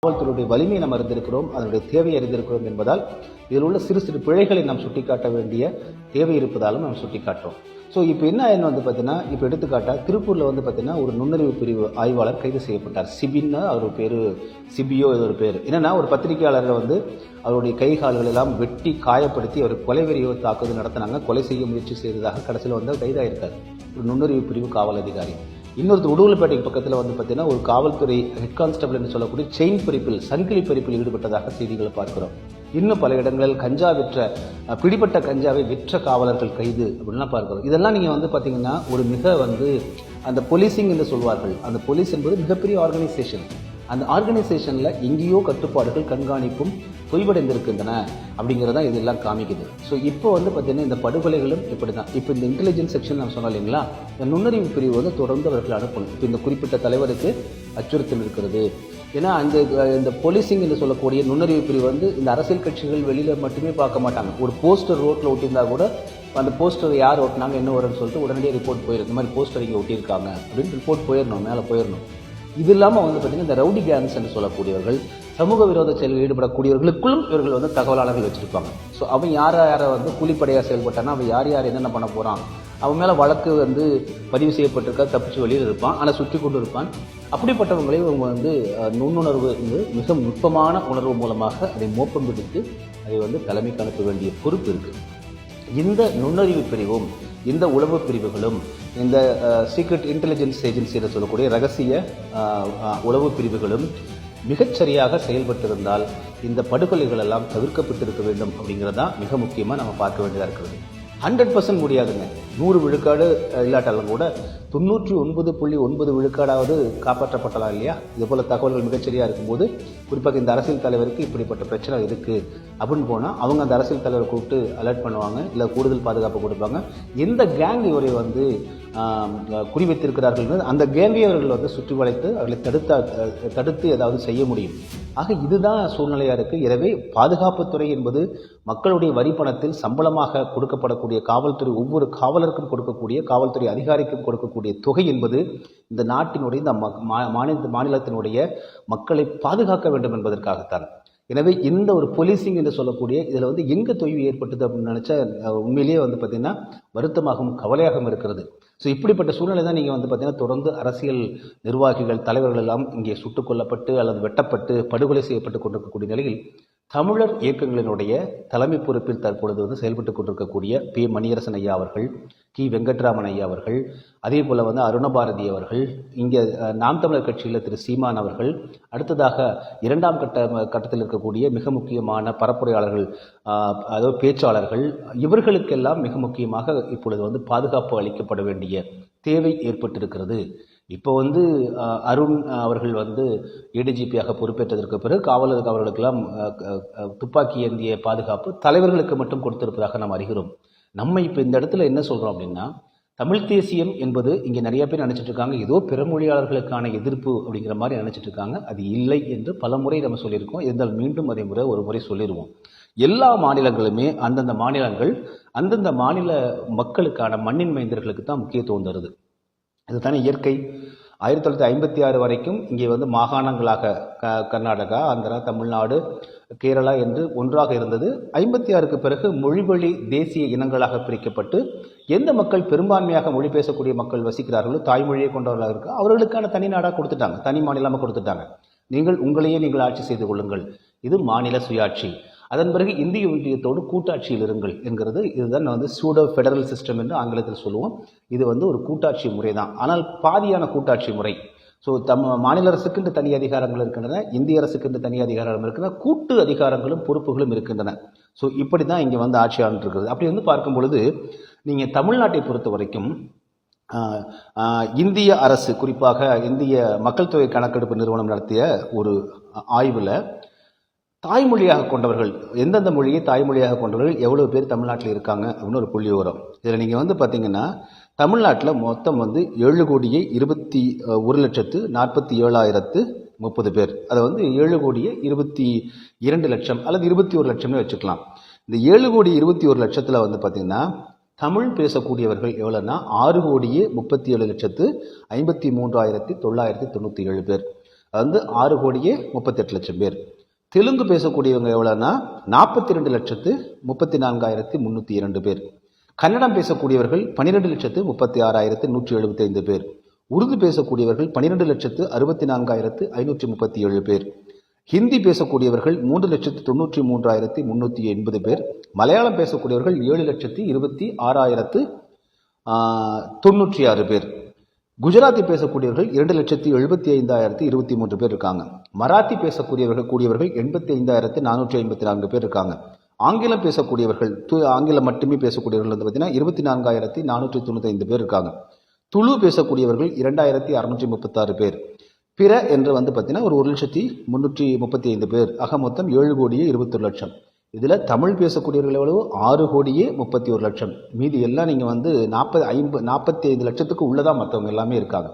காவல்துறையுடைய வலிமையை நாம் அறிந்திருக்கிறோம், அதனுடைய தேவையை அறிந்திருக்கிறோம் என்பதால் இதில் உள்ள சிறு சிறு பிழைகளை நாம் சுட்டிக்காட்ட வேண்டிய தேவை இருப்பதாலும் நாம் சுட்டிக்காட்டுறோம். ஸோ இப்போ என்ன பார்த்தீங்கன்னா, இப்போ எடுத்துக்காட்டா திருப்பூரில் பார்த்தீங்கன்னா ஒரு நுண்ணறிவு பிரிவு ஆய்வாளர் கைது செய்யப்பட்டார். சிபின்னு அவர் பேர், சிபியோ இது ஒரு பேர். என்னன்னா ஒரு பத்திரிகையாளரை அவருடைய கை கால்கள் எல்லாம் வெட்டி காயப்படுத்தி அவர் கொலைவெறியோ தாக்குதல் நடத்தினாங்க, கொலை செய்ய முயற்சி செய்ததாக கடைசியில் கைதாயிருக்கார் ஒரு நுண்ணறிவு பிரிவு காவல் அதிகாரி. இன்னொருத்தர் உடுமலைப்பேட்டைக்கு பக்கத்தில் பார்த்தீங்கன்னா ஒரு காவல்துறை ஹெட் கான்ஸ்டபிள் என்று சொல்லக்கூடிய செயின் பறிப்பில், சங்கிலி பறிப்பில் ஈடுபட்டதாக செய்திகளை பார்க்கிறோம். இன்னும் பல இடங்களில் கஞ்சா பிடிப்பட்ட கஞ்சாவை விற்ற காவலர்கள் கைது அப்படின்லாம் பார்க்கிறோம். இதெல்லாம் நீங்கள் பார்த்தீங்கன்னா ஒரு மிக அந்த போலீசிங் என்று சொல்வார்கள். அந்த போலீஸ் என்பது மிகப்பெரிய ஆர்கனைசேஷன். அந்த ஆர்கனைசேஷனில் எங்கேயோ கட்டுப்பாடுகள் கண்காணிப்பும் தொய்வடைந்திருக்கின்றன அப்படிங்கிறதா இதெல்லாம் காமிக்குது. ஸோ இப்போ பார்த்தீங்கன்னா இந்த படுகொலைகளும் இப்படி தான். இப்போ இந்த இன்டெலிஜென்ஸ் செக்ஷன் நான் சொன்னோம் இல்லைங்களா, இந்த நுண்ணறிவு பிரிவு தொடர்ந்து அவர்கள் அனுப்பணும். இப்போ இந்த குறிப்பிட்ட தலைவருக்கு அச்சுறுத்தல் இருக்கிறது. ஏன்னா இந்த போலீசிங் என்று சொல்லக்கூடிய நுண்ணறிவு பிரிவு இந்த அரசியல் கட்சிகள் வெளியில் மட்டுமே பார்க்க மாட்டாங்க. ஒரு போஸ்டர் ரோட்டில் ஒட்டியிருந்தா கூட அந்த போஸ்டர் யார் ஒட்டினாங்க என்ன வரும்னு சொல்லிட்டு உடனடியே ரிப்போர்ட் போயிடும். இந்த மாதிரி போஸ்டர் இங்கே ஒட்டியிருக்காங்க அப்படின்னு ரிப்போர்ட் போயிடணும், மேலே போயிடணும். இது இல்லாமல் பார்த்தீங்கன்னா இந்த ரவுடி கேங்ஸ் என்று சொல்லக்கூடியவர்கள், சமூக விரோத செயலில் ஈடுபடக்கூடியவர்களுக்குள்ளும் இவர்கள் தகவலாளர்கள் வச்சிருப்பாங்க. ஸோ அவன் யாரை கூலிப்படையாக செயல்பட்டானா அவன் யார் என்னென்ன பண்ண போகிறான், அவன் மேலே வழக்கு பதிவு செய்யப்பட்டிருக்கா, தப்பிச்சு வெளியில் இருப்பான், ஆனால் சுற்றி கொண்டு இருப்பான். அப்படிப்பட்டவங்களே இவங்க நுண்ணுணர்வு மிக நுட்பமான உணர்வு மூலமாக அதை மோப்பம் பிடித்து அதை தலைமைக்கு அனுப்ப வேண்டிய பொறுப்பு இருக்குது. இந்த நுண்ணறிவு பிரிவும் இந்த உளவு பிரிவுகளும் இந்த சீக்ரெட் இன்டெலிஜென்ஸ் ஏஜென்சி என்று சொல்லக்கூடிய ரகசிய உளவு பிரிவுகளும் மிகச்சரியாக செயல்பட்டிருந்தால் இந்த படுகொலைகள் எல்லாம் தவிர்க்கப்பட்டிருக்க வேண்டும் அப்படிங்கிறதான் மிக முக்கியமாக நம்ம பார்க்க வேண்டியதாக இருக்கிறது. 100% முடியாதுங்க. 100 விழுக்காடு இல்லாட்டாலும் கூட 99.9 விழுக்காடாவது காப்பாற்றப்பட்டலாம் இல்லையா? இதுபோல் தகவல்கள் மிகச்சரியாக இருக்கும்போது, குறிப்பாக இந்த அரசியல் தலைவருக்கு இப்படிப்பட்ட பிரச்சனை இருக்குது அப்படின்னு போனால் அவங்க அந்த அரசியல் தலைவரை கூப்பிட்டு அலர்ட் பண்ணுவாங்க, இல்லை கூடுதல் பாதுகாப்பு கொடுப்பாங்க. எந்த கேங் இவரை குறிவைத்திருக்கிறார்கள் அந்த கேங்கை அவர்கள் சுற்றி வளைத்து அவர்களை தடுத்து ஏதாவது செய்ய முடியும். ஆக இதுதான் சூழ்நிலையாக இருக்குது. எனவே பாதுகாப்புத்துறை என்பது மக்களுடைய வரி பணத்தில் சம்பளமாக கொடுக்கப்படக்கூடிய காவல்துறை, ஒவ்வொரு காவலருக்கும் கொடுக்கக்கூடிய, காவல்துறை அதிகாரிக்கும் கொடுக்கக்கூடிய தொகை என்பது இந்த நாட்டினுடைய, இந்த மாநிலத்தினுடைய மக்களை பாதுகாக்க வேண்டும் என்பதற்காகத்தான். எனவே இந்த ஒரு போலீசிங் என்று சொல்லக்கூடிய இதில் எங்கே தொய்வு ஏற்பட்டது அப்படின்னு நினச்சா உண்மையிலேயே பார்த்தீங்கன்னா வருத்தமாகவும் கவலையாகவும் இருக்கிறது. ஸோ இப்படிப்பட்ட சூழ்நிலை தான் நீங்கள் பார்த்தீங்கன்னா தொடர்ந்து அரசியல் நிர்வாகிகள், தலைவர்கள் எல்லாம் இங்கே சுட்டுக் கொல்லப்பட்டு அல்லது வெட்டப்பட்டு படுகொலை செய்யப்பட்டு கொண்டிருக்கக்கூடிய நிலையில் தமிழர் இயக்கங்களினுடைய தலைமை பொறுப்பில் தற்பொழுது செயல்பட்டு கொண்டிருக்கக்கூடிய பி. மணியரசன் ஐயா அவர்கள், கி. வெங்கட்ராமன் ஐயா அவர்கள், அதே போல் அருணபாரதி அவர்கள், இங்கே நாம் தமிழர் கட்சியில் திரு சீமான் அவர்கள், அடுத்ததாக 2ஆம் கட்டத்தில் இருக்கக்கூடிய மிக முக்கியமான பரப்புரையாளர்கள், அதாவது பேச்சாளர்கள், இவர்களுக்கெல்லாம் மிக முக்கியமாக இப்பொழுது பாதுகாப்பு அளிக்கப்பட வேண்டிய தேவை ஏற்பட்டிருக்கிறது. இப்போ அருண் அவர்கள் ஏடிஜிபியாக பொறுப்பேற்றதற்கு பிறகு அவர்களுக்கெல்லாம் துப்பாக்கி ஏந்திய பாதுகாப்பு தலைவர்களுக்கு மட்டும் கொடுத்திருப்பதாக நாம் அறிகிறோம். நம்ம இப்போ இந்த இடத்துல என்ன சொல்கிறோம் அப்படின்னா, தமிழ் தேசியம் என்பது இங்கே நிறைய பேர் நினச்சிட்டு இருக்காங்க ஏதோ பிற மொழியாளர்களுக்கான எதிர்ப்பு அப்படிங்கிற மாதிரி நினச்சிட்டு இருக்காங்க. அது இல்லை என்று பல முறை நம்ம சொல்லியிருக்கோம். இருந்தால் மீண்டும் அதே ஒரு முறை சொல்லிடுவோம். எல்லா மாநிலங்களுமே அந்தந்த மாநிலங்கள் அந்தந்த மாநில மக்களுக்கான மண்ணின் மைந்தர்களுக்கு தான் முக்கியத்துவம் தருது. இதுதானே இயற்கை. 1956 வரைக்கும் இங்கே மாகாணங்களாக கர்நாடகா, ஆந்திரா, தமிழ்நாடு, கேரளா என்று ஒன்றாக இருந்தது. 56க்கு பிறகு மொழிவழி தேசிய இனங்களாக பிரிக்கப்பட்டு எந்த மக்கள் பெரும்பான்மையாக மொழி பேசக்கூடிய மக்கள் வசிக்கிறார்களோ, தாய்மொழியை கொண்டவர்களாக இருக்கு, அவர்களுக்கான தனி நாடாக கொடுத்துட்டாங்க, தனி மாநிலமாக கொடுத்துட்டாங்க. நீங்கள் ஆட்சி செய்து கொள்ளுங்கள், இது மாநில சுயாட்சி. அதன் பிறகு இந்திய ஒன்றியத்தோடு கூட்டாட்சியில் இருங்கள் என்கிறது. இதுதான் சூடோ ஃபெடரல் சிஸ்டம் என்று ஆங்கிலத்தில் சொல்லுவோம். இது ஒரு கூட்டாட்சி முறை தான், ஆனால் பாதியான கூட்டாட்சி முறை. ஸோ மாநில அரசுக்கு தனி அதிகாரங்கள் இருக்கின்றன, இந்திய அரசுக்கு தனி அதிகாரம் இருக்கின்றன, கூட்டு அதிகாரங்களும் பொறுப்புகளும் இருக்கின்றன. ஸோ இப்படி தான் இங்கே ஆட்சி ஆண்டுருக்கிறது. அப்படி பார்க்கும் பொழுது நீங்கள் தமிழ்நாட்டை பொறுத்த வரைக்கும் இந்திய அரசு, குறிப்பாக இந்திய மக்கள் தொகை கணக்கெடுப்பு நிறுவனம் நடத்திய ஒரு ஆய்வில் தாய்மொழியாக கொண்டவர்கள், எந்தெந்த மொழியை தாய்மொழியாக கொண்டவர்கள் எவ்வளவு பேர் தமிழ்நாட்டில் இருக்காங்க அப்படின்னு ஒரு புள்ளி வரும். இதில் நீங்கள் பார்த்தீங்கன்னா தமிழ்நாட்டில் மொத்தம் 7,21,47,030 பேர். அதை 7,22,00,000 அல்லது 21 லட்சம்னு வச்சுக்கலாம். இந்த 7,21,00,000 பார்த்தீங்கன்னா தமிழ் பேசக்கூடியவர்கள் எவ்வளோன்னா 6,37,53,997 பேர். அது வந்து 6,38,00,000 பேர். தெலுங்கு பேசக்கூடியவங்க எவ்வளோன்னா 42,34,302 பேர். கன்னடம் பேசக்கூடியவர்கள் 12,36,175 பேர். உருது பேசக்கூடியவர்கள் 12,64,537 பேர். ஹிந்தி பேசக்கூடியவர்கள் 3,93,380 பேர். மலையாளம் பேசக்கூடியவர்கள் 7,26,096 பேர். குஜராத்தி பேசக்கூடியவர்கள் 2,75,023 பேர் இருக்காங்க. மராத்தி பேசக்கூடியவர்கள் 85,454 பேர் இருக்காங்க. ஆங்கிலம் பேசக்கூடியவர்கள் ஆங்கிலம் மட்டுமே பேசக்கூடியவர்கள் வந்து பார்த்தீங்கன்னா 24,495 பேர் இருக்காங்க. துளு பேசக்கூடியவர்கள் 2,636 பேர். பிற என்று வந்து பார்த்தீங்கன்னா ஒரு 1,335 பேர். ஆக மொத்தம் 7,21,00,000. இதில் தமிழ் பேசக்கூடியவர்கள் எவ்வளவு? 6,31,00,000. மீதி எல்லாம் நீங்கள் வந்து 45 லட்சத்துக்கு உள்ளதான் மற்றவங்க எல்லாமே இருக்காங்க.